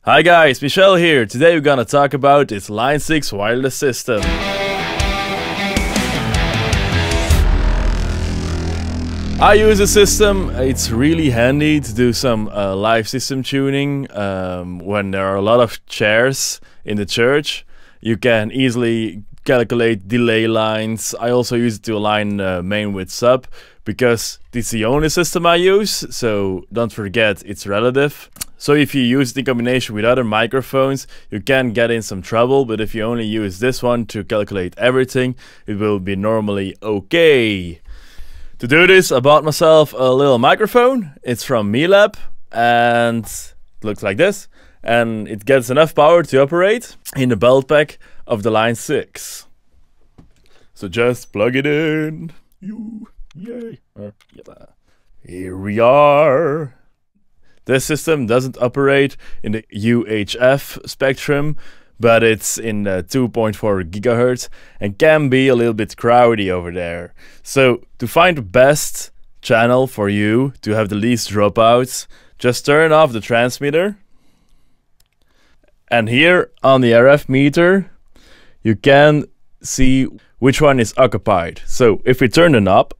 Hi guys, Michel here. Today we're gonna talk about this Line 6 wireless system. I use a system. It's really handy to do some live system tuning when there are a lot of chairs in the church. You can easily calculate delay lines. I also use it to align main with sub because it's the only system I use, so don't forget it's relative. So if you use it in combination with other microphones, you can get in some trouble, but if you only use this one to calculate everything, it will be normally okay. To do this, I bought myself a little microphone. It's from Michel and it looks like this. And it gets enough power to operate in the belt pack of the Line 6. So just plug it in. Yay. Here we are. This system doesn't operate in the UHF spectrum, but it's in 2.4 gigahertz and can be a little bit crowdy over there. So to find the best channel for you to have the least dropouts, just turn off the transmitter. And here on the RF meter, you can see which one is occupied. So if we turn the knob,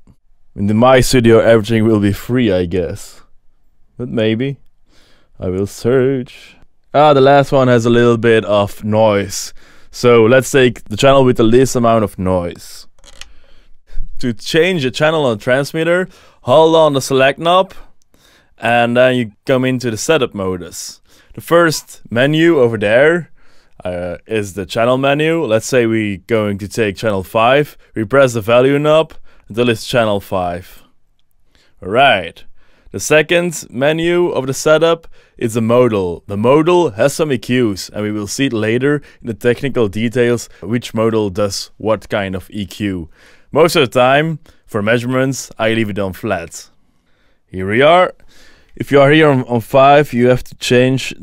in my studio everything will be free, I guess. But maybe. I will search. The last one has a little bit of noise. So let's take the channel with the least amount of noise. To change the channel on the transmitter, hold on the select knob and then you come into the setup modus. The first menu over there is the channel menu. Let's say we're going to take channel 5. We press the value knob until it's channel 5. Alright. The second menu of the setup is the modal. The modal has some EQs and we will see it later in the technical details which modal does what kind of EQ. Most of the time, for measurements, I leave it on flat. Here we are. If you are here on 5, you have to change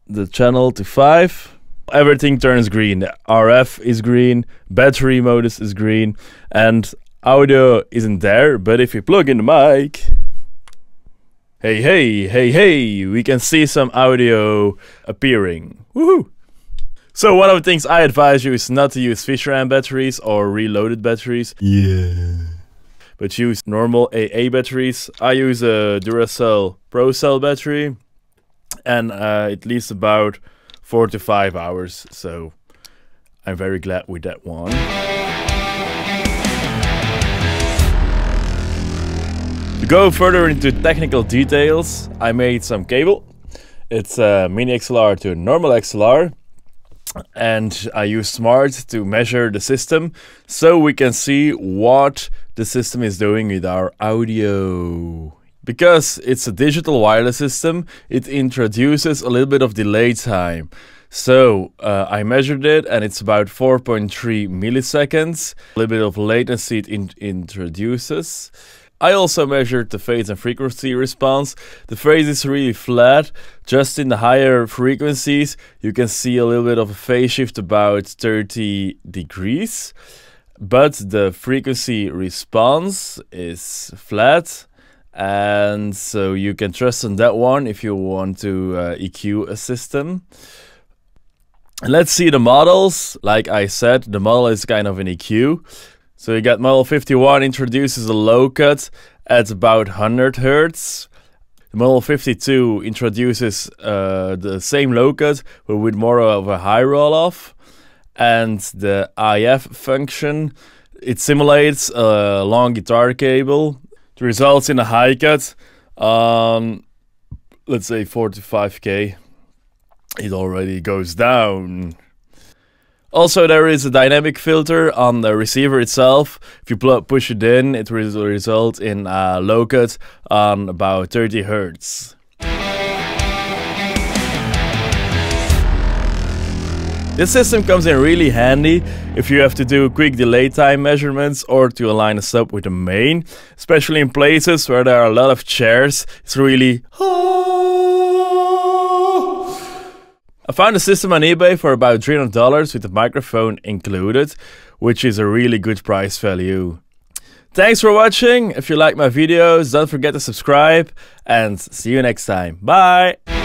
the channel to 5. Everything turns green. The RF is green, battery modus is green, and audio isn't there, but if you plug in the mic, hey, we can see some audio appearing. Woohoo! So one of the things I advise you is not to use Fisher batteries or reloaded batteries. Yeah. But use normal AA batteries. I use a Duracell Pro Cell battery and it lasts about 4 to 5 hours. So I'm very glad with that one. To go further into technical details, I made some cable. It's a mini XLR to a normal XLR. And I use Smart to measure the system so we can see what the system is doing with our audio. Because it's a digital wireless system, it introduces a little bit of delay time. So I measured it and it's about 4.3 milliseconds. A little bit of latency it introduces. I also measured the phase and frequency response. The phase is really flat. Just in the higher frequencies, you can see a little bit of a phase shift about 30 degrees. But the frequency response is flat. And so you can trust on that one if you want to EQ a system. Let's see the models. Like I said, the model is kind of an EQ. So you got model 51 introduces a low cut at about 100 Hz. The model 52 introduces the same low cut but with more of a high roll off. And the IF function, it simulates a long guitar cable. It results in a high cut on, let's say 45K. It already goes down. Also, there is a dynamic filter on the receiver itself. If you push it in, it will result in a low cut on about 30 Hz. This system comes in really handy if you have to do quick delay time measurements or to align a sub with the main, especially in places where there are a lot of chairs. It's really I found a system on eBay for about $300 with the microphone included, which is a really good price value. Thanks for watching. If you like my videos, don't forget to subscribe and see you next time. Bye!